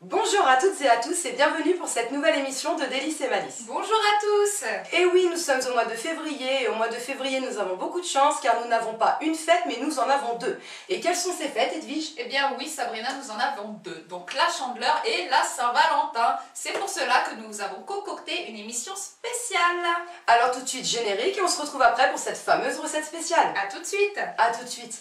Bonjour à toutes et à tous et bienvenue pour cette nouvelle émission de Délices et Malice. Bonjour à tous. Et oui, nous sommes au mois de février et au mois de février nous avons beaucoup de chance car nous n'avons pas une fête mais nous en avons deux. Et quelles sont ces fêtes, Edwige? Eh bien oui Sabrina, nous en avons deux, donc la Chandeleur et la Saint-Valentin. C'est pour cela que nous avons concocté une émission spéciale. Alors tout de suite générique et on se retrouve après pour cette fameuse recette spéciale. A tout de suite. A tout de suite.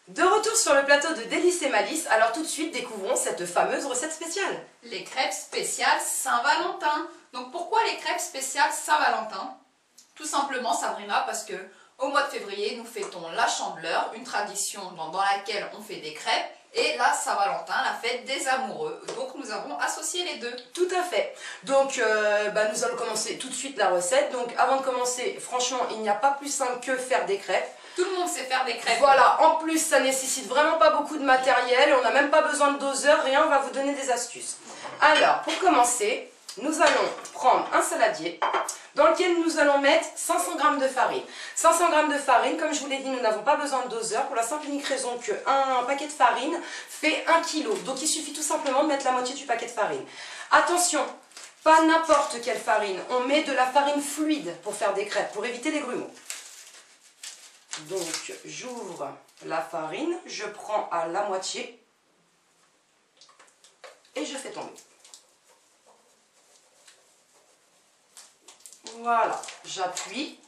De retour sur le plateau de Délices et Malice, alors tout de suite découvrons cette fameuse recette spéciale. Les crêpes spéciales Saint-Valentin. Donc pourquoi les crêpes spéciales Saint-Valentin? Tout simplement Sabrina, parce que au mois de février nous fêtons la Chandeleur, une tradition dans laquelle on fait des crêpes, et la Saint-Valentin, la fête des amoureux. Donc nous avons associé les deux. Tout à fait. Donc nous allons commencer tout de suite la recette. Donc avant de commencer, franchement, il n'y a pas plus simple que faire des crêpes. Tout le monde sait faire des crêpes. Voilà, en plus ça nécessite vraiment pas beaucoup de matériel, on n'a même pas besoin de doseur, rien, on va vous donner des astuces. Alors, pour commencer, nous allons prendre un saladier dans lequel nous allons mettre 500 g de farine. 500 g de farine, comme je vous l'ai dit, nous n'avons pas besoin de doseur pour la simple et unique raison qu'un paquet de farine fait 1 kg. Donc il suffit tout simplement de mettre la moitié du paquet de farine. Attention, pas n'importe quelle farine, on met de la farine fluide pour faire des crêpes, pour éviter les grumeaux. Donc j'ouvre la farine, je prends à la moitié et je fais tomber. Voilà, j'appuie.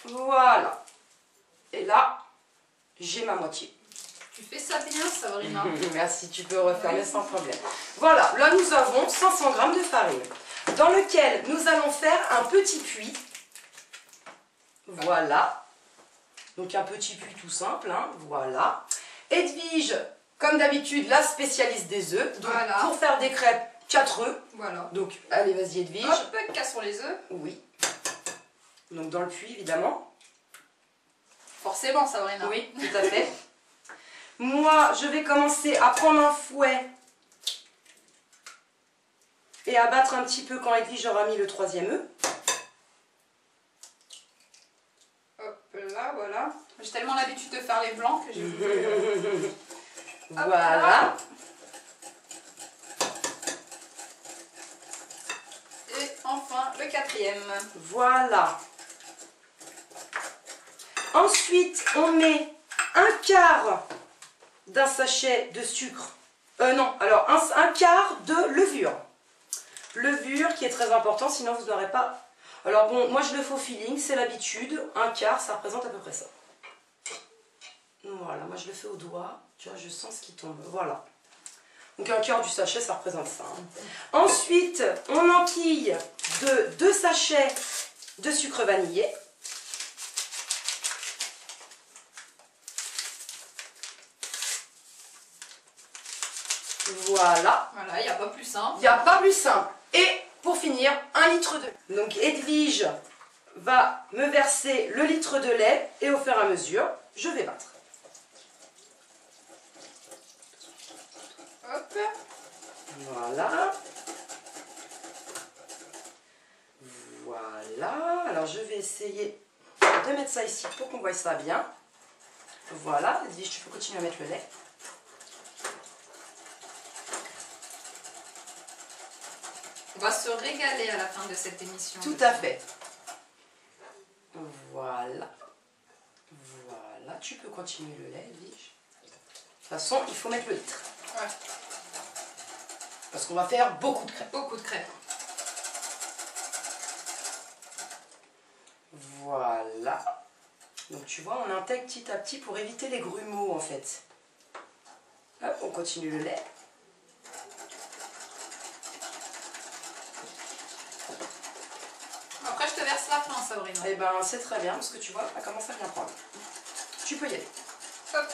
Voilà. Et là, j'ai ma moitié. Tu fais ça bien Sabrina. Merci, tu peux refermer sans problème. Voilà, là nous avons 500 g de farine dans lequel nous allons faire un petit puits. Voilà, donc un petit puits tout simple, hein, voilà. Edwige, comme d'habitude, la spécialiste des œufs. Donc voilà. Pour faire des crêpes, 4 œufs. Voilà. Donc allez, vas-y Edwige. Hop, cassons les œufs. Oui. Donc dans le puits, évidemment. Forcément Sabrina. Oui, tout à fait. Moi, je vais commencer à prendre un fouet et à battre un petit peu quand Edwige aura mis le 3e œuf. Là, voilà. J'ai tellement l'habitude de faire les blancs que j'ai voulu... Voilà. Et enfin, le 4e. Voilà. Ensuite, on met un quart d'un sachet de sucre. Non, alors un quart de levure. Levure qui est très important, sinon vous n'aurez pas... Alors bon, moi je le fais au feeling, c'est l'habitude. Un quart, ça représente à peu près ça. Voilà, moi je le fais au doigt. Tu vois, je sens ce qui tombe. Voilà. Donc un quart du sachet, ça représente ça. Ensuite, on enquille de 2 sachets de sucre vanillé. Voilà. Voilà, il n'y a pas plus simple. Il n'y a pas plus simple. Et pour finir, 1 litre de lait. Donc Edwige va me verser le litre de lait et au fur et à mesure, je vais battre. Hop. Voilà. Voilà. Alors je vais essayer de mettre ça ici pour qu'on voit ça bien. Voilà. Edwige, tu peux continuer à mettre le lait. On va se régaler à la fin de cette émission. Tout à fait. Voilà. Voilà. Tu peux continuer le lait, Edwige. De toute façon, il faut mettre le litre. Ouais. Parce qu'on va faire beaucoup de crêpes. Beaucoup de crêpes. Voilà. Donc tu vois, on intègre petit à petit pour éviter les grumeaux en fait. Hop, on continue le lait. Après, je te verse la fin, Sabrina. Eh ben, c'est très bien parce que tu vois, elle commence à bien prendre. Tu peux y aller. Hop.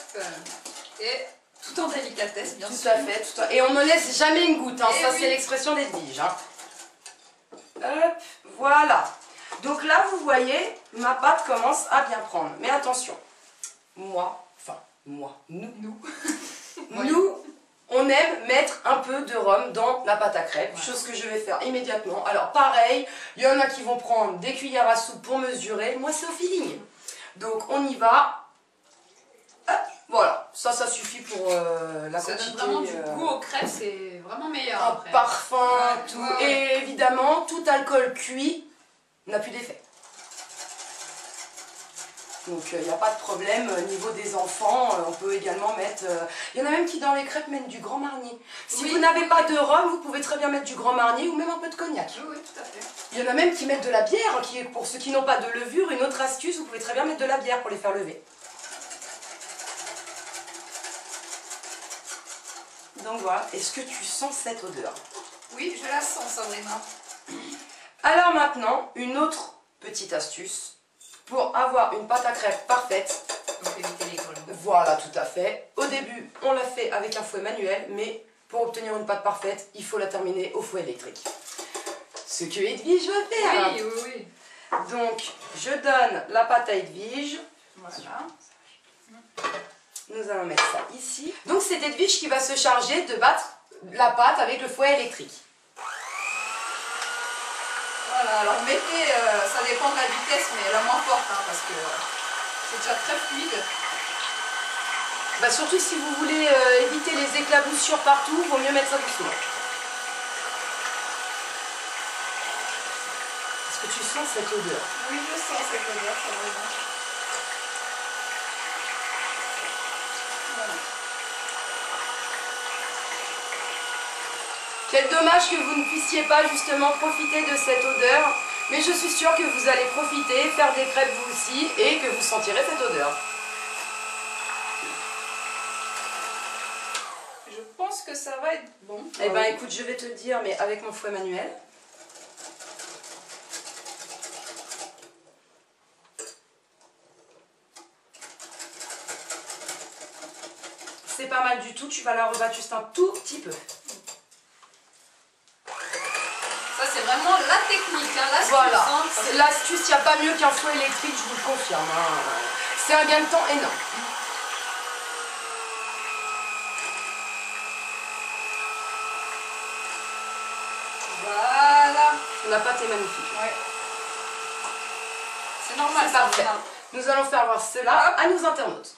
Et Tout en délicatesse, bien sûr. Tout à fait. Et on ne laisse jamais une goutte. Hein. Ça, oui. c'est l'expression d'Edwige. Hein. Hop, voilà. Donc là, vous voyez, ma pâte commence à bien prendre. Mais attention, nous, on aime mettre un peu de rhum dans la pâte à crêpes, chose que je vais faire immédiatement. Alors pareil, il y en a qui vont prendre des cuillères à soupe pour mesurer. Moi, c'est au feeling. Donc on y va. Hop, voilà, ça suffit pour la quantité. Ça donne vraiment du goût aux crêpes, c'est vraiment meilleur Un après. parfum, tout. Ouais. Et évidemment, tout alcool cuit n'a plus d'effet. Donc il n'y a pas de problème au niveau des enfants, on peut également mettre... Il y en a même qui dans les crêpes mettent du Grand Marnier. Si vous n'avez pas de rhum, vous pouvez très bien mettre du Grand Marnier ou même un peu de cognac. Oui, tout à fait. Il y en a même qui mettent de la bière, qui est pour ceux qui n'ont pas de levure, une autre astuce, vous pouvez très bien mettre de la bière pour les faire lever. Donc voilà, est-ce que tu sens cette odeur? Oui, je la sens, Sabrina. Alors maintenant, une autre petite astuce pour avoir une pâte à crêpes parfaite. Donc éviter les grelons. Voilà, tout à fait. Au début, on l'a fait avec un fouet manuel, mais pour obtenir une pâte parfaite, il faut la terminer au fouet électrique. Ce que Edwige va faire. Oui, oui, oui. Donc, je donne la pâte à Edwige. Voilà. Nous allons mettre ça ici. Donc, c'est Edwige qui va se charger de battre la pâte avec le fouet électrique. Voilà, alors mettez, ça dépend de la vitesse, mais la moins forte, hein, parce que c'est déjà très fluide. Bah, surtout si vous voulez éviter les éclaboussures partout, il vaut mieux mettre ça doucement. Est-ce que tu sens cette odeur? Oui, je sens cette odeur, c'est vraiment. Voilà. Quel dommage que vous ne puissiez pas justement profiter de cette odeur, mais je suis sûre que vous allez profiter, faire des crêpes vous aussi, et que vous sentirez cette odeur. Je pense que ça va être bon. Eh ben écoute, je vais te le dire, mais avec mon fouet manuel. C'est pas mal du tout, tu vas la rebattre juste un tout petit peu. Ça, c'est vraiment la technique, hein, l'astuce. Voilà, Hein, l'astuce, il n'y a pas mieux qu'un fouet électrique, je vous le confirme. Hein. C'est un gain de temps énorme. Voilà. La pâte est magnifique. Ouais. C'est normal, C'est ça. parfait. Voilà. Nous allons faire voir cela à nos internautes.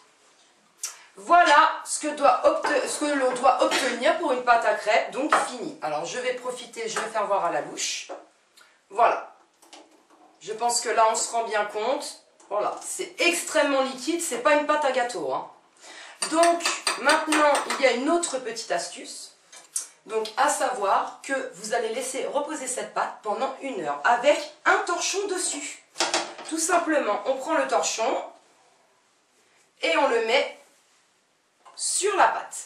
Voilà ce que l'on doit obtenir pour une pâte à crêpes, donc fini. Alors je vais profiter, je vais faire voir à la louche. Voilà. Je pense que là on se rend bien compte. Voilà, c'est extrêmement liquide, c'est pas une pâte à gâteau. Hein. Donc maintenant il y a une autre petite astuce. Donc à savoir que vous allez laisser reposer cette pâte pendant 1 heure avec un torchon dessus. Tout simplement, on prend le torchon et on le met sur la pâte.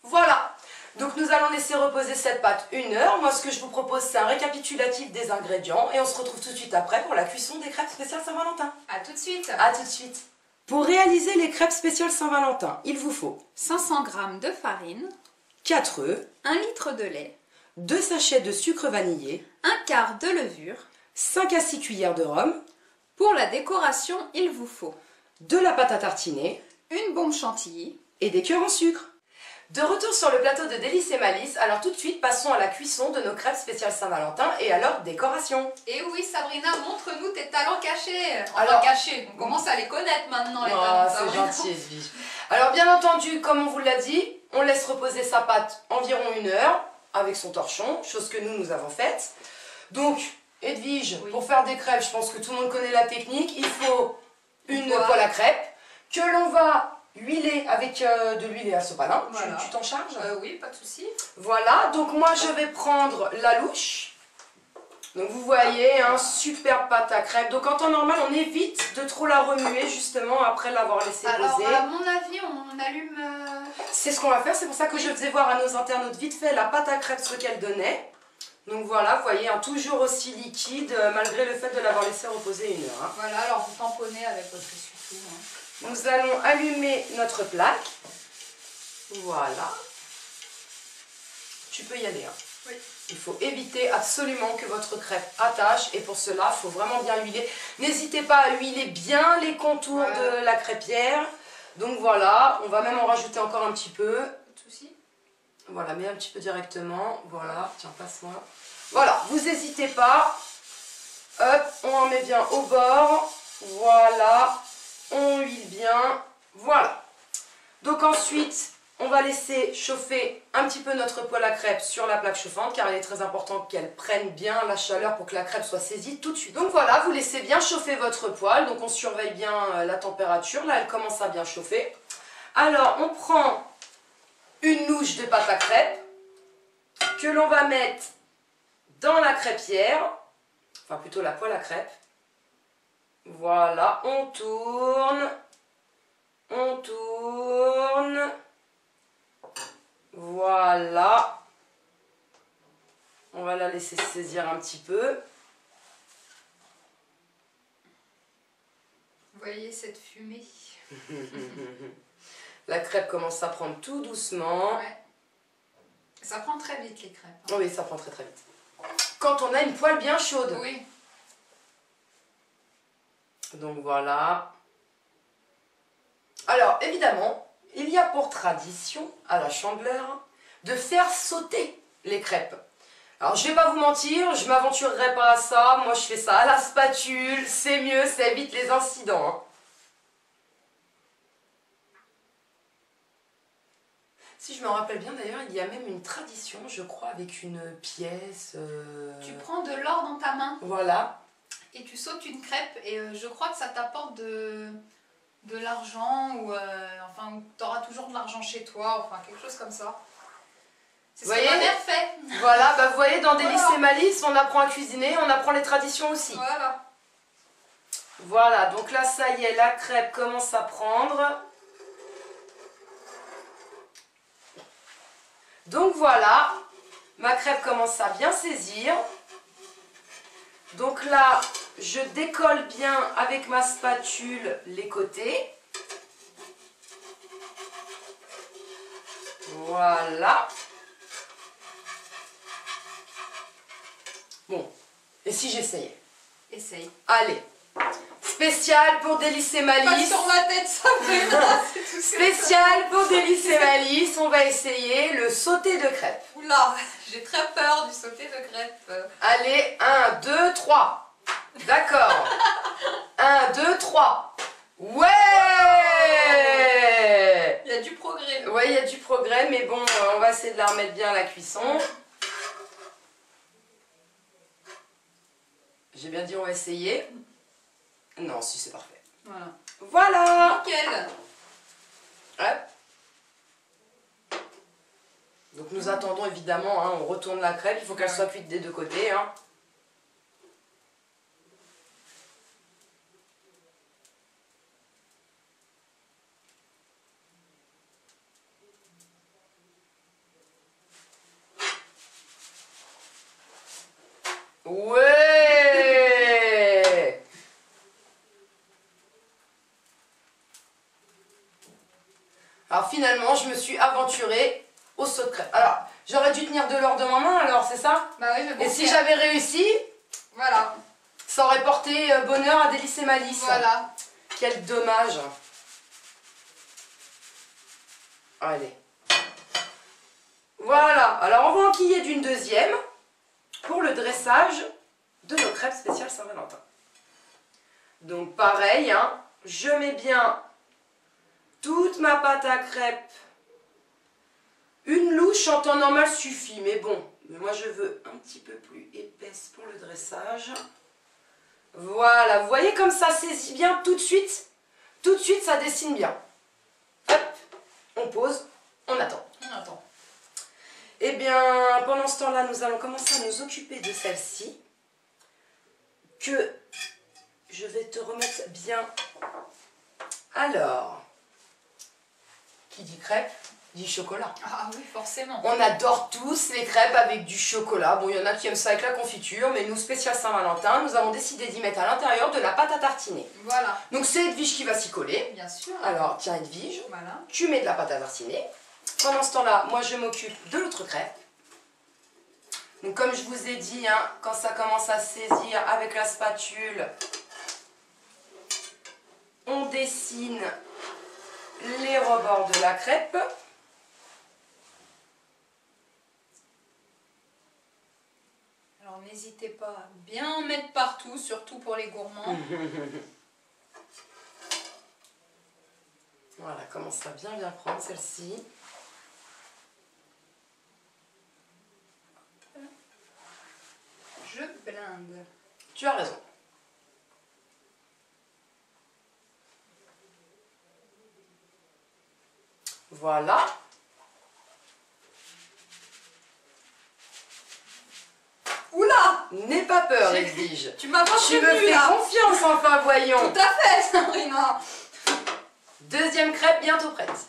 Voilà. Donc nous allons laisser reposer cette pâte 1 heure. Moi ce que je vous propose c'est un récapitulatif des ingrédients et on se retrouve tout de suite après pour la cuisson des crêpes spéciales Saint-Valentin. À tout de suite. A tout de suite. Pour réaliser les crêpes spéciales Saint-Valentin, il vous faut 500 g de farine, 4 œufs, 1 litre de lait, 2 sachets de sucre vanillé, 1/4 de levure. 5 à 6 cuillères de rhum, Pour la décoration, il vous faut de la pâte à tartiner une bombe chantilly. et des cœurs en sucre. De retour sur le plateau de Délices et Malice, alors tout de suite passons à la cuisson de nos crêpes spéciales Saint-Valentin et à leur décoration. Et oui, Sabrina, montre-nous tes talents cachés. Enfin, Alors- cachés, on commence à les connaître maintenant, les talents Ah, de c'est Sabrina. gentil, Edwige. Alors bien entendu, comme on vous l'a dit, on laisse reposer sa pâte environ 1 heure avec son torchon, chose que nous avons faite. Donc, Edwige, Oui. pour faire des crêpes, je pense que tout le monde connaît la technique, il faut une Poêle. poêle à crêpes que l'on va huiler avec de l'huile à sopalin. Voilà. Tu t'en charges? Oui, pas de souci. Voilà, donc moi je vais prendre la louche. Donc vous voyez, un super pâte à crêpes. Donc en temps normal, on évite de trop la remuer justement après l'avoir laissée Alors, poser. à mon avis, on allume... C'est ce qu'on va faire, c'est pour ça que je faisais voir à nos internautes vite fait la pâte à crêpes, ce qu'elle donnait. Donc voilà, vous voyez, hein, toujours aussi liquide malgré le fait de l'avoir laissé reposer 1 heure. Hein. Voilà, alors vous tamponnez avec votre essuie-tout. Hein. Nous allons allumer notre plaque. Voilà. Tu peux y aller. Hein. Oui. Il faut éviter absolument que votre crêpe attache et pour cela, il faut vraiment bien huiler. N'hésitez pas à huiler bien les contours de la crêpière. Donc voilà, on va même en rajouter encore un petit peu. Pas de souci. Voilà, mets un petit peu directement. Voilà, tiens, passe-moi. Voilà, vous n'hésitez pas. Hop, on en met bien au bord. Voilà, on huile bien. Voilà. Donc ensuite, on va laisser chauffer un petit peu notre poêle à crêpes sur la plaque chauffante car il est très important qu'elle prenne bien la chaleur pour que la crêpe soit saisie tout de suite. Donc voilà, vous laissez bien chauffer votre poêle. Donc on surveille bien la température. Là, elle commence à bien chauffer. Alors, on prend une louche de pâte à crêpes que l'on va mettre dans la crêpière, enfin plutôt la poêle à crêpes. Voilà, on tourne, voilà. On va la laisser saisir un petit peu. Vous voyez cette fumée? La crêpe commence à prendre tout doucement. Ouais. Ça prend très vite les crêpes. Hein. Oui, ça prend très vite. Quand on a une poêle bien chaude. Oui. Donc voilà. Alors évidemment, il y a pour tradition à la Chandeleur de faire sauter les crêpes. Alors je vais pas vous mentir, je m'aventurerai pas à ça. Moi je fais ça à la spatule, c'est mieux, ça évite les incidents. Hein. Si je me rappelle bien d'ailleurs, il y a même une tradition, je crois, avec une pièce. Tu prends de l'or dans ta main. Voilà. Et tu sautes une crêpe et je crois que ça t'apporte de l'argent ou enfin tu auras toujours de l'argent chez toi, enfin quelque chose comme ça. C'est ce que ma mère fait. Voilà, bah vous voyez, dans Délices et Malices, on apprend à cuisiner, on apprend les traditions aussi. Voilà. Voilà, donc là ça y est, la crêpe commence à prendre. Donc voilà, ma crêpe commence à bien saisir. Donc là, je décolle bien avec ma spatule les côtés. Voilà. Bon, et si j'essayais? Essaye. Allez, spécial pour Délices et Pas Malices. sur ma tête, ça fait c'est tout. Spécial pour Délices et Malices, on va essayer le sauté de crêpes. Oula, j'ai très peur du sauté de crêpes. Allez, 1, 2, 3. D'accord. 1, 2, 3. Ouais! Il y a du progrès. Ouais, il y a du progrès, mais bon, on va essayer de la remettre bien à la cuisson. J'ai bien dit on va essayer. Non, si, c'est parfait. Voilà. Voilà! Nickel. Hop. Donc nous attendons évidemment, hein, on retourne la crêpe, il faut qu'elle soit cuite des deux côtés. Hein. Ouais! Alors finalement, je me suis aventurée au saut de crêpe. Alors, j'aurais dû tenir de l'or de ma main alors, c'est ça? Bah oui, mais bon. Et si j'avais réussi, voilà. ça aurait porté bonheur à Délices et Malices. Voilà. Quel dommage. Allez. Voilà. Alors, on va enquiller d'une deuxième pour le dressage de nos crêpes spéciales Saint-Valentin. Donc, pareil, hein, je mets bien toute ma pâte à crêpes. Une louche en temps normal suffit, mais bon, moi je veux un petit peu plus épaisse pour le dressage. Voilà, vous voyez comme ça saisit bien tout de suite ça dessine bien. Hop, on pose, on attend. On attend. Eh bien, pendant ce temps-là, nous allons commencer à nous occuper de celle-ci, que je vais te remettre bien. Alors, qui dit crêpe, dit chocolat. Ah oui, forcément. On adore tous les crêpes avec du chocolat. Bon, il y en a qui aiment ça avec la confiture, mais nous, spécial Saint-Valentin, nous avons décidé d'y mettre à l'intérieur de la pâte à tartiner. Voilà. Donc c'est Edwige qui va s'y coller. Bien sûr. Alors, tiens Edwige, Voilà. tu mets de la pâte à tartiner. Pendant ce temps-là, moi je m'occupe de l'autre crêpe. Donc comme je vous ai dit, hein, quand ça commence à saisir avec la spatule, on dessine les rebords de la crêpe. Alors n'hésitez pas à bien en mettre partout, surtout pour les gourmands. Voilà, commence à bien prendre celle-ci. Je blinde. Tu as raison. Voilà. Oula! N'aie pas peur, Edwige. Tu m'as pas Tu me prévenu fais là. confiance, enfin, voyons. Tout à fait, Sabrina. Deuxième crêpe bientôt prête.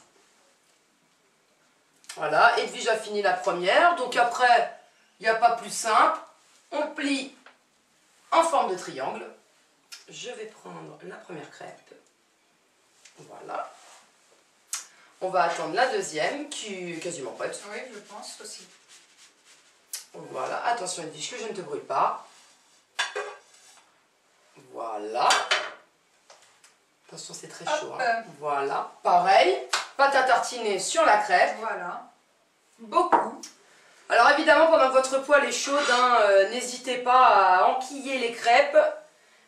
Voilà, Edwige a fini la première. Donc après, il n'y a pas plus simple. On plie en forme de triangle. Je vais prendre la première crêpe. Voilà. On va attendre la deuxième qui est quasiment prête. Oui, je pense aussi. Voilà, attention Edwige que je ne te brûle pas. Voilà. Attention, c'est très chaud. Hein. Voilà, pareil. Pâte à tartiner sur la crêpe. Voilà. Beaucoup. Alors évidemment, pendant que votre poêle est chaude, hein, n'hésitez pas à enquiller les crêpes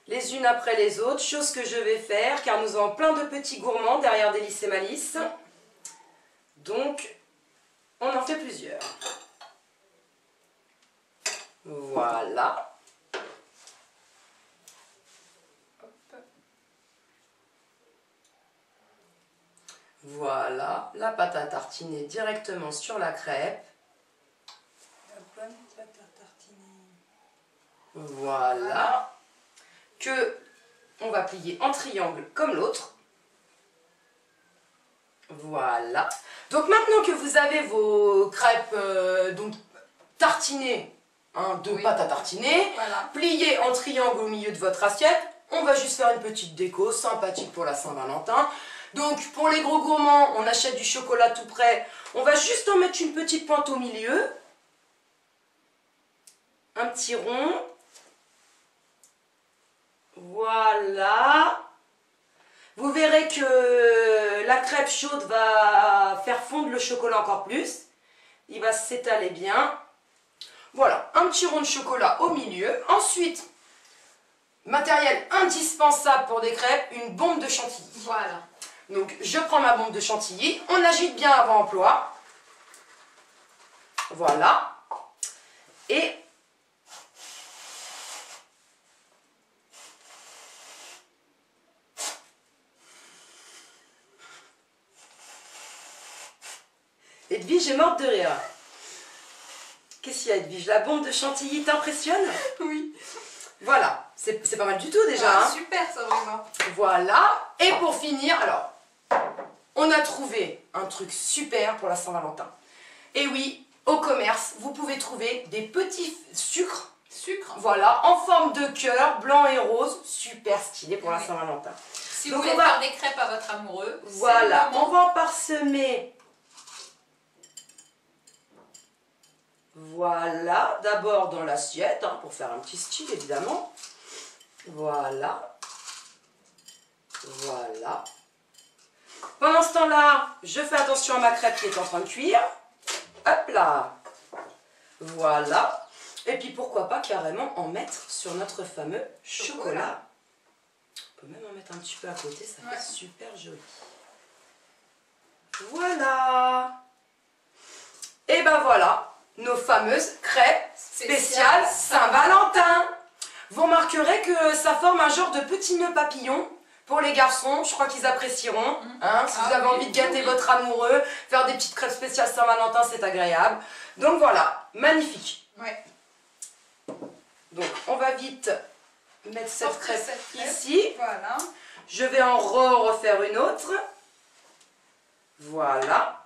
les unes après les autres. Chose que je vais faire car nous avons plein de petits gourmands derrière Délices et Malices. Donc, on en fait plusieurs. Voilà. Hop. Voilà, la pâte à tartiner directement sur la crêpe. La bonne pâte à tartiner. Voilà. Que on va plier en triangle comme l'autre. Voilà. Donc maintenant que vous avez vos crêpes donc tartinées, hein, de pâte à tartiner, Voilà. pliées en triangle au milieu de votre assiette, on va juste faire une petite déco sympathique pour la Saint-Valentin. Donc pour les gros gourmands, on achète du chocolat tout prêt. On va juste en mettre une petite pointe au milieu. Un petit rond. Voilà. Vous verrez que la crêpe chaude va faire fondre le chocolat encore plus. Il va s'étaler bien. Voilà, un petit rond de chocolat au milieu. Ensuite, matériel indispensable pour des crêpes, une bombe de chantilly. Voilà. Donc, je prends ma bombe de chantilly. On agite bien avant emploi. Voilà. Et Edwige est morte de rire. Qu'est-ce qu'il y a, Edwige? La bombe de chantilly t'impressionne? Oui. Voilà, c'est pas mal du tout déjà. Ah, hein. super, Sabrina. Voilà, et pour finir, alors, on a trouvé un truc super pour la Saint-Valentin. Et oui, au commerce, vous pouvez trouver des petits sucres, voilà, en forme de cœur, blanc et rose, super stylé pour la Saint-Valentin. Si Donc vous voulez faire des crêpes à votre amoureux, voilà, on va en parsemer. Voilà, d'abord dans l'assiette, hein, pour faire un petit style évidemment. Voilà. Voilà. Pendant ce temps-là, je fais attention à ma crêpe qui est en train de cuire. Hop là. Voilà. Et puis pourquoi pas carrément en mettre sur notre fameux chocolat. On peut même en mettre un petit peu à côté, ça fait super joli. Voilà. Et ben voilà. Nos fameuses crêpes spéciales Saint-Valentin. Vous remarquerez que ça forme un genre de petit nœud papillon pour les garçons. Je crois qu'ils apprécieront. Hein, si vous avez envie de gâter votre amoureux, faire des petites crêpes spéciales Saint-Valentin, c'est agréable. Donc voilà, magnifique. Ouais. Donc on va vite mettre cette crêpe ici. Voilà. Je vais en refaire une autre. Voilà.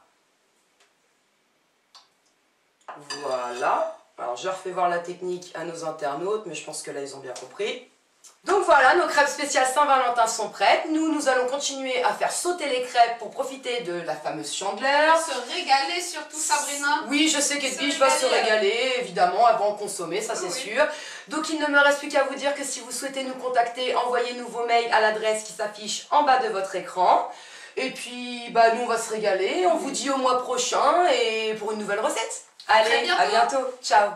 Voilà. Alors je refais voir la technique à nos internautes, mais je pense que là ils ont bien compris. Donc voilà, nos crêpes spéciales Saint-Valentin sont prêtes. Nous allons continuer à faire sauter les crêpes pour profiter de la fameuse chandeleur. Se régaler surtout, Sabrina. Oui, je sais qu'Edwige va se régaler, évidemment, avant de consommer, ça c'est sûr. Donc il ne me reste plus qu'à vous dire que si vous souhaitez nous contacter, envoyez-nous vos mails à l'adresse qui s'affiche en bas de votre écran. Et puis, nous on va se régaler. On vous dit au mois prochain et pour une nouvelle recette. Allez, à bientôt. Ciao.